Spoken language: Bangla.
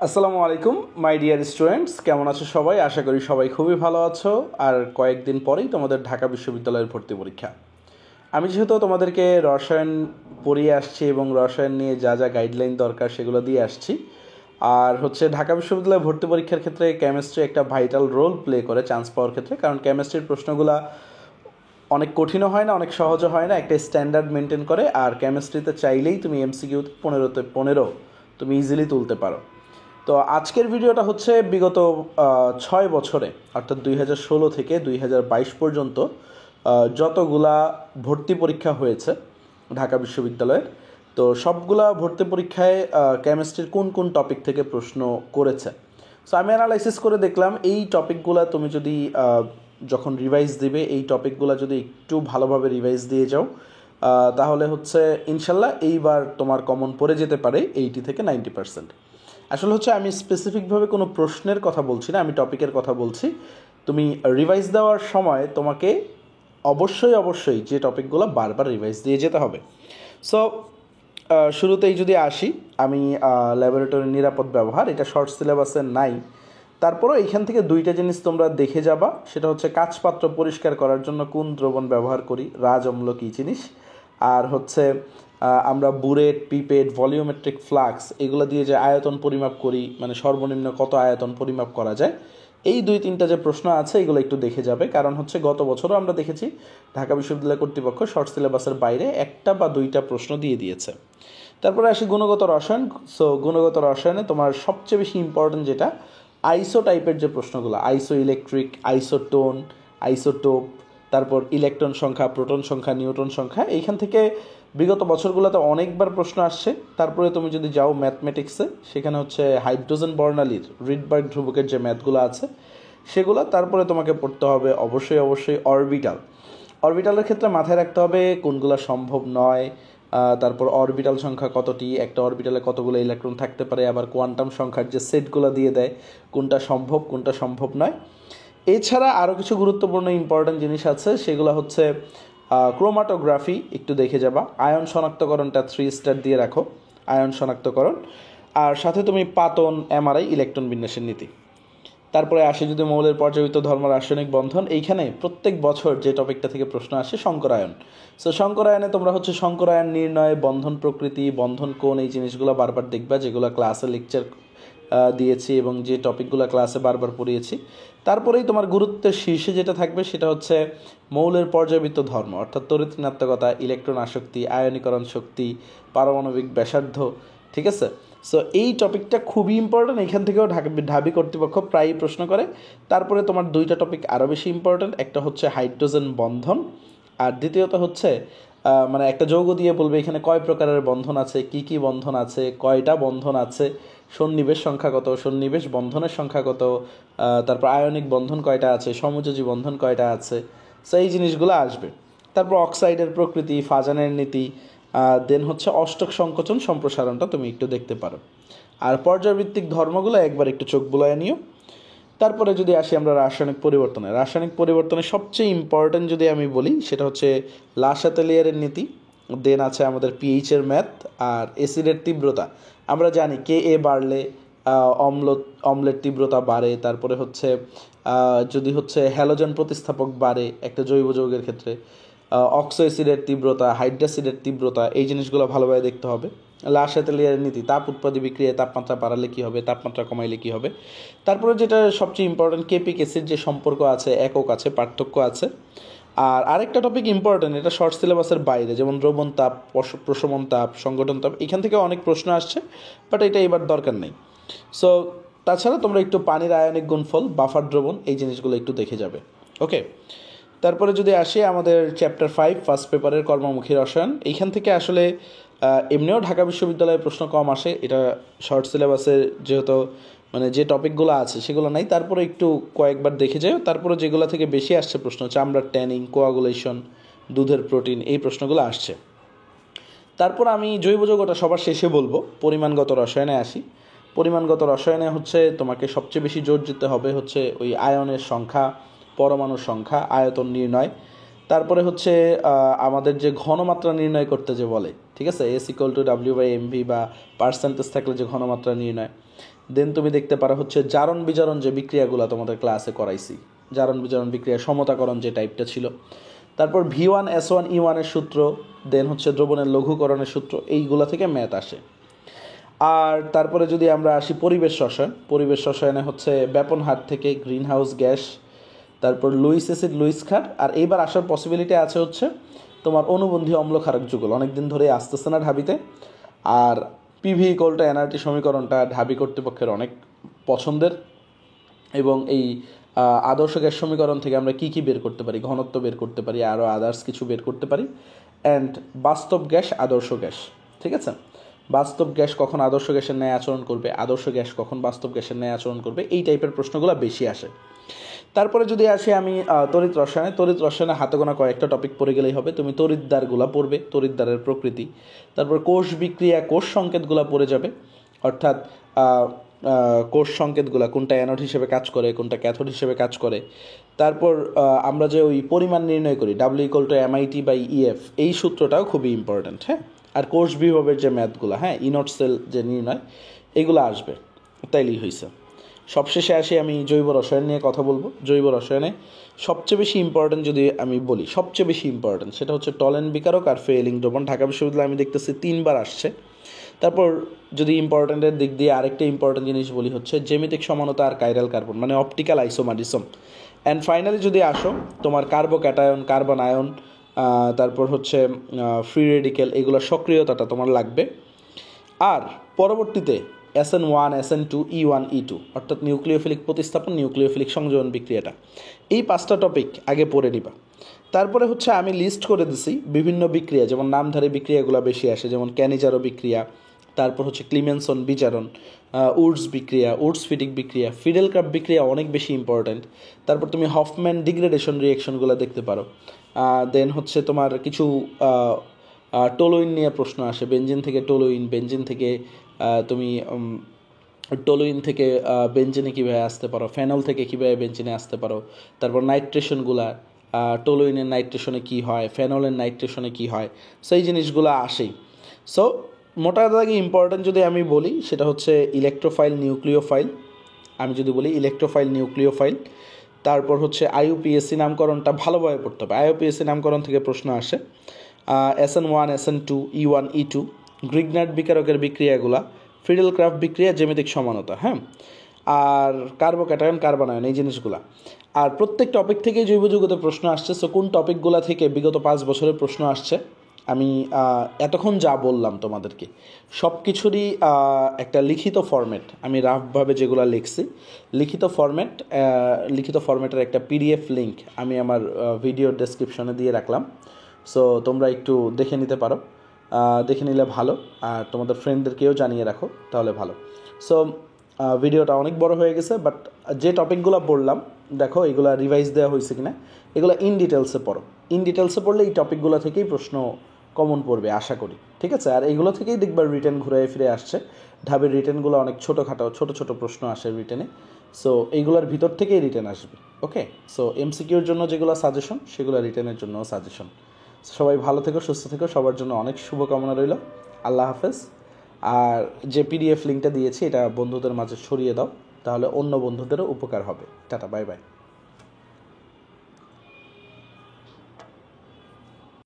আসসালামু আলাইকুম মাই ডিয়ার স্টুডেন্টস, কেমন আছো সবাই? আশা করি সবাই খুবই ভালো আছো। আর কয়েকদিন পরেই তোমাদের ঢাকা বিশ্ববিদ্যালয়ের ভর্তি পরীক্ষা। আমি যেহেতু তোমাদেরকে রসায়ন পড়িয়ে আসছি এবং রসায়ন নিয়ে যা যা গাইডলাইন দরকার সেগুলো দিয়ে আসছি, আর ঢাকা বিশ্ববিদ্যালয়ে ভর্তি পরীক্ষার ক্ষেত্রে কেমিস্ট্রি একটা ভাইটাল রোল প্লে করে চান্স পাওয়ার ক্ষেত্রে, কারণ কেমিস্ট্রির প্রশ্নগুলো অনেক কঠিনও হয় না, অনেক সহজও হয় না, একটা স্ট্যান্ডার্ড মেনটেন করে। আর কেমিস্ট্রিতে চাইলেই তুমি এমসিকিউতে 15 তুমি ইজিলি তুলতে পারো। তো আজকের ভিডিওটা হচ্ছে বিগত 6 বছরে, অর্থাৎ 2016 থেকে 2022 পর্যন্ত যতগুলা ভর্তি পরীক্ষা হয়েছে ঢাকা বিশ্ববিদ্যালয়ের, তো সবগুলা ভর্তি পরীক্ষায় কেমিস্ট্রির কোন কোন টপিক থেকে প্রশ্ন করেছে। সো আমি অ্যানালাইসিস করে দেখলাম এই টপিকগুলা তুমি যদি যখন রিভাইজ দিবে এই টপিকগুলো যদি একটু ভালোভাবে রিভাইজ দিয়ে যাও, তাহলে ইনশাল্লাহ এইবার তোমার কমন পড়ে যেতে পারে 80 থেকে 90%। আসলে আমি স্পেসিফিকভাবে কোনো প্রশ্নের কথা বলছি না, আমি টপিকের কথা বলছি। তুমি রিভাইজ দেওয়ার সময় তোমাকে অবশ্যই যে টপিকগুলো বারবার রিভাইজ দিয়ে যেতে হবে। সো শুরুতেই যদি আসি, আমি ল্যাবরেটরির নিরাপদ ব্যবহার, এটা শর্ট সিলেবাসে নাই, তারপরও এইখান থেকে দুইটা জিনিস তোমরা দেখে যাবা। সেটা হচ্ছে কাচপাত্র পরিষ্কার করার জন্য কোন দ্রবণ ব্যবহার করি, রাজ অম্ল কী জিনিস, আর আমরা বুরেট, পিপেট, ভলিওমেট্রিক ফ্লাক্স এগুলো দিয়ে যে আয়তন পরিমাপ করি, মানে সর্বনিম্ন কত আয়তন পরিমাপ করা যায়, এই 2-3টা যে প্রশ্ন আছে এগুলো একটু দেখে যাবে। কারণ গত বছরও আমরা দেখেছি ঢাকা বিশ্ববিদ্যালয় কর্তৃপক্ষ শর্ট সিলেবাসের বাইরে 1টা বা 2টা প্রশ্ন দিয়ে দিয়েছে। তারপরে আসি গুণগত রসায়ন। সো গুণগত রসায়নে তোমার সবচেয়ে বেশি ইম্পর্টেন্ট যেটা আইসো টাইপের যে প্রশ্নগুলো, আইসো ইলেকট্রিক, আইসোটোন, আইসোটোপ, তারপর ইলেকট্রন সংখ্যা, প্রোটন সংখ্যা, নিউট্রন সংখ্যা, এইখান থেকে বিগত বছরগুলোতে অনেকবার প্রশ্ন আসছে। তারপরে তুমি যদি যাও ম্যাথমেটিক্সে, সেখানে হাইড্রোজেন বর্ণালীর রিডবার্গ ধ্রুবকের যে ম্যাথগুলো আছে সেগুলো। তারপরে তোমাকে পড়তে হবে অবশ্যই অরবিটাল। অরবিটালের ক্ষেত্রে মাথায় রাখতে হবে কোনগুলো সম্ভব নয়, তারপর অরবিটাল সংখ্যা কতটি, একটা অরবিটালে কতগুলো ইলেকট্রন থাকতে পারে, আবার কোয়ান্টাম সংখ্যার যে সেটগুলো দিয়ে দেয় কোনটা সম্ভব নয়। এছাড়া আরও কিছু গুরুত্বপূর্ণ ইম্পর্ট্যান্ট জিনিস আছে, সেগুলো ক্রোমাটোগ্রাফি একটু দেখে যাবা, আয়ন শনাক্তকরণটা 3 স্টার দিয়ে রাখো, আয়ন শনাক্তকরণ, আর সাথে তুমি পাতন, এমআরআই, ইলেকট্রন বিন্যাসের নীতি। তারপরে আসে যদি মৌলের পর্যায়িত ধর্ম, রাসায়নিক বন্ধন, এইখানে প্রত্যেক বছর যে টপিকটা থেকে প্রশ্ন আসে শঙ্করায়ন। সো শঙ্করায়নে তোমরা শঙ্করায়ন নির্ণয়, বন্ধন প্রকৃতি, বন্ধন কোণ, এই জিনিসগুলো বারবার দেখবা, যেগুলো ক্লাসে লেকচার দিয়েছি এবং যে টপিকগুলো ক্লাসে বারবার পড়িয়েছি। তারপরেই তোমার গুরুত্বের শীর্ষে যেটা থাকবে সেটা মৌলের পর্যায়বৃত্ত ধর্ম, অর্থাৎ তড়িৎ ঋণাত্মকতা, ইলেকট্রন আসক্তি, আয়নীকরণ শক্তি, পারমাণবিক ব্যাসার্ধ। ঠিক আছে? সো এই টপিকটা খুবই ইম্পর্ট্যান্ট, এখান থেকেও ঢাবি কর্তৃপক্ষ প্রায়ই প্রশ্ন করে। তারপরে তোমার 2টা টপিক আরও বেশি ইম্পর্ট্যান্ট, একটা হাইড্রোজেন বন্ধন, আর দ্বিতীয়ত মানে একটা যৌগ দিয়ে বলবে এখানে কয় প্রকারের বন্ধন আছে, কি কি বন্ধন আছে, কয়টা বন্ধন আছে, সন্নিবেশ সংখ্যা কত, সন্নিবেশ বন্ধনের সংখ্যা কত, তারপর আয়নিক বন্ধন কয়টা আছে, সমযোজী বন্ধন কয়টা আছে। সো এই জিনিসগুলো আসবে। তারপর অক্সাইডের প্রকৃতি, ফাজানের নীতি, দেন অষ্টক সংকোচন সম্প্রসারণটা তুমি একটু দেখতে পারো। আর পর্যায়ভিত্তিক ধর্মগুলো একবার একটু চোখ বুলায় নিও। তারপরে যদি আসি আমরা রাসায়নিক পরিবর্তনে সবচেয়ে ইম্পর্ট্যান্ট যদি আমি বলি সেটা লা শাতেলিয়ারের নীতি, দেন আছে আমাদের পিএইচের ম্যাথ, আর অ্যাসিডের তীব্রতা। আমরা জানি কে এ বাড়লে অম্লের তীব্রতা বাড়ে। তারপরে যদি হ্যালোজেন প্রতিস্থাপক বাড়ে একটা জৈব যৌগের ক্ষেত্রে, অক্সো অ্যাসিডের তীব্রতা, হাইড্রাসিডের তীব্রতা, এই জিনিসগুলো ভালোভাবে দেখতে হবে। লা শাতেলিয়ারের নীতি, তাপ উৎপাদী বিক্রিয়ায় তাপমাত্রা বাড়ালে কী হবে, তাপমাত্রা কমাইলে কী হবে। তারপরে যেটা সবচেয়ে ইম্পর্ট্যান্ট, কেপিক অ্যাসিড যে সম্পর্ক আছে, একক আছে, পার্থক্য আছে। আর আরেকটা টপিক ইম্পর্ট্যান্ট, এটা শর্ট সিলেবাসের বাইরে, যেমন দ্রবণ তাপ, প্রশমন তাপ, সংগঠন তাপ, এখান থেকে অনেক প্রশ্ন আসছে, বাট এটা এবার দরকার নেই। সো তাছাড়া তোমরা একটু পানির আয়নিক গুণফল, বাফার দ্রবণ, এই জিনিসগুলো একটু দেখে যাবে। ওকে, তারপরে যদি আসি আমাদের চ্যাপ্টার 5 ফার্স্ট পেপারের কর্মমুখী রসায়ন, এইখান থেকে এমনিও ঢাকা বিশ্ববিদ্যালয়ের প্রশ্ন কম আসে, এটা শর্ট সিলেবাসের যেহেতু মানে যে টপিকগুলো আছে সেগুলো নাই, তারপরে একটু কয়েকবার দেখে যাও। তারপরে যেগুলো থেকে বেশি আসছে প্রশ্ন চামড়ার ট্যানিং, কোয়াগুলেশন, দুধের প্রোটিন, এই প্রশ্নগুলো আসছে। তারপর আমি জৈব যৌগটা সবার শেষে বলবো। পরিমাণগত রসায়নে আসি। পরিমাণগত রসায়নে তোমাকে সবচেয়ে বেশি জোর দিতে হবে ওই আয়নের সংখ্যা, পরমাণুর সংখ্যা, আয়তন নির্ণয়। তারপরে হচ্ছে আমাদের যে ঘনমাত্রা নির্ণয় করতে যে বলে, ঠিক আছে, S=W/mv বা পার্সেন্টেজ থাকলে যে ঘনমাত্রা নির্ণয়। দেন তুমি দেখতে পারো হচ্ছে জারণ বিজারণ যে বিক্রিয়াগুলো তোমাদের ক্লাসে করাইছি, জারণ বিজারণ বিক্রিয়া, সমতাকরণ যে টাইপটা ছিল। তারপর V1S1E1 এর সূত্র, দেন হচ্ছে দ্রবণের লঘুকরণের সূত্র, এইগুলা থেকে ম্যাথ আসে। আর তারপরে যদি আমরা আসি পরিবেশ রসায়ন, পরিবেশ রসায়নে হচ্ছে ব্যাপন হার থেকে গ্রিন হাউস গ্যাস, তারপর লুইস অ্যাসিড লুইস ক্ষার, আর এইবার আসার পসিবিলিটি আছে হচ্ছে তোমার অনুবন্ধী অম্লক্ষারক যুগল, অনেক দিন ধরে আসতেছে না ঢাবিতে। আর PV=nRT সমীকরণটা ঢাবি কর্তৃপক্ষের অনেক পছন্দের, এবং এই আদর্শ গ্যাস সমীকরণ থেকে আমরা কী কী বের করতে পারি, ঘনত্ব বের করতে পারি, আরও আদার্স কিছু বের করতে পারি। অ্যান্ড বাস্তব গ্যাস, আদর্শ গ্যাস, ঠিক আছে, বাস্তব গ্যাস কখন আদর্শ গ্যাসের ন্যায় আচরণ করবে, আদর্শ গ্যাস কখন বাস্তব গ্যাসের ন্যায় আচরণ করবে, এই টাইপের প্রশ্নগুলো বেশি আসে। তারপরে যদি আসি আমি তড়িৎ রসায়নে হাতে গোনা কয়েকটা টপিক পড়ে গেলেই হবে। তুমি তড়িৎদ্বারগুলো পড়বে, তড়িৎদ্বারের প্রকৃতি, তারপর কোষ বিক্রিয়া, কোষ সংকেতগুলো পড়ে যাবে, অর্থাৎ কোষ সংকেতগুলো কোনটা অ্যানোড হিসেবে কাজ করে, কোনটা ক্যাথোড হিসেবে কাজ করে। তারপর আমরা যে ওই পরিমাণ নির্ণয় করি W=MIT/EF, এই সূত্রটাও খুবই ইম্পর্ট্যান্ট, হ্যাঁ। আর কোষ বিভবের যে ম্যাথগুলো, হ্যাঁ, ইনট সেল যে নির্ণয়, এগুলো আসবে, তাইলেই হয়েছে। সবশেষে আসি আমি জৈব রসায়ন নিয়ে কথা বলবো। জৈব রসায়নে সবচেয়ে বেশি ইম্পর্ট্যান্ট যদি আমি বলি, সবচেয়ে বেশি ইম্পর্ট্যান্ট সেটা হচ্ছে টলেন বিকারক আর ফেলিং দ্রবণ। ঢাকা বিশ্ববিদ্যালয়ে আমি দেখতেছি 3বার আসছে। তারপর যদি ইম্পর্ট্যান্টের দিক দিয়ে আরেকটা ইম্পর্ট্যান্ট জিনিস বলি হচ্ছে জ্যামিতিক সমানতা আর কাইরাল কার্বন, মানে অপটিক্যাল আইসোমারিজম। অ্যান্ড ফাইনালি যদি আসো তোমার কার্বোক্যাটায়ন, কার্বন আয়ন, তারপর হচ্ছে ফ্রি রেডিক্যাল, এগুলো সক্রিয়তাটা তোমার লাগবে। আর পরবর্তীতে SN1, SN2, E1, E2, অর্থাৎ নিউক্লিওফিলিক প্রতিস্থাপন, নিউক্লিওফিলিক সংযোজন বিক্রিয়াটা, এই 5টা টপিক আগে পড়ে নিবা। তারপরে হচ্ছে আমি লিস্ট করে দিছি বিভিন্ন বিক্রিয়া, যেমন নামধারী বিক্রিয়াগুলো বেশি আসে, যেমন ক্যানিজারো বিক্রিয়া, তারপর হচ্ছে ক্লিমেনসন বিজারণ, উডস বিক্রিয়া, উডস ফিটিক বিক্রিয়া, ফিডেল-ক্রাফট বিক্রিয়া অনেক বেশি ইম্পর্ট্যান্ট। তারপর তুমি হফম্যান ডিগ্রেডেশন রিয়েকশনগুলো দেখতে পারো। দেন হচ্ছে তোমার কিছু টোলুইন নিয়ে প্রশ্ন আসে, বেঞ্জিন থেকে টোলুইন, বেঞ্জিন থেকে তুমি টোলুইন থেকে বেঞ্জিনে কীভাবে আসতে পারো, ফেনল থেকে কীভাবে বেঞ্জিনে আসতে পারো। তারপর নাইট্রেশনগুলা, টোলুইনের নাইট্রেশনে কী হয়, ফেনলের নাইট্রেশনে কী হয়, সেই জিনিসগুলো আসেই। সো মোটা দাগে ইম্পর্ট্যান্ট যদি আমি বলি সেটা হচ্ছে ইলেকট্রোফাইল, নিউক্লিওফাইল। আমি যদি বলি ইলেকট্রোফাইল, নিউক্লিওফাইল, তারপর হচ্ছে IUPAC নামকরণটা ভালোভাবে পড়তে হবে। IUPAC নামকরণ থেকে প্রশ্ন আসে। SN1, SN2, E1, E2, Grignard বিকারকের বিক্রিয়াগুলা, fiddle-craft বিক্রিয়া, জ্যামিতিক সমানতা, হ্যাঁ, আর কার্বোক্যাটায়ন, কার্বন আয়ন, এই জিনিসগুলা। আর প্রত্যেক টপিক থেকেই জৈব যৌগতে প্রশ্ন আসছে। সো কোন টপিকগুলা থেকে বিগত 5 বছরের প্রশ্ন আসছে, আমি এতক্ষণ যা বললাম তোমাদেরকে সব কিছুরই একটা লিখিত ফরম্যাট, আমি রাফভাবে যেগুলো লিখছি, লিখিত ফরম্যাটের একটা PDF লিঙ্ক আমি আমার ভিডিওর ডেসক্রিপশনে দিয়ে রাখলাম। সো তোমরা একটু দেখে নিতে পারো, দেখে নিলে ভালো, আর তোমাদের ফ্রেন্ডদেরকেও জানিয়ে রাখো, তাহলে ভালো। সো ভিডিওটা অনেক বড় হয়ে গেছে, বাট যে টপিকগুলো বললাম দেখো এগুলো রিভাইজ দেওয়া হয়েছে কিনা, এগুলো ইন ডিটেলসে পড়ো। ইন ডিটেলসে পড়লে এই টপিকগুলো থেকেই প্রশ্ন কমন পড়বে আশা করি, ঠিক আছে। আর এইগুলো থেকেই দেখবার রিটেন ঘুরে ফিরে আসছে। ঢাবের রিটেনগুলো অনেক ছোটোখাটো ছোট প্রশ্ন আসে রিটেনে। সো এইগুলোর ভিতর থেকেই রিটেন আসবে, ওকে। সো MCQর জন্য যেগুলো সাজেশন, সেগুলো রিটেনের জন্যও সাজেশন। সবাই ভালো থেকো, সুস্থ থেকো, সবার জন্য অনেক শুভকামনা রইল। আল্লাহ হাফেজ। আর যে PDF লিঙ্কটা দিয়েছি এটা বন্ধুদের মাঝে ছড়িয়ে দাও, তাহলে অন্য বন্ধুদেরও উপকার হবে। Tata, bye bye.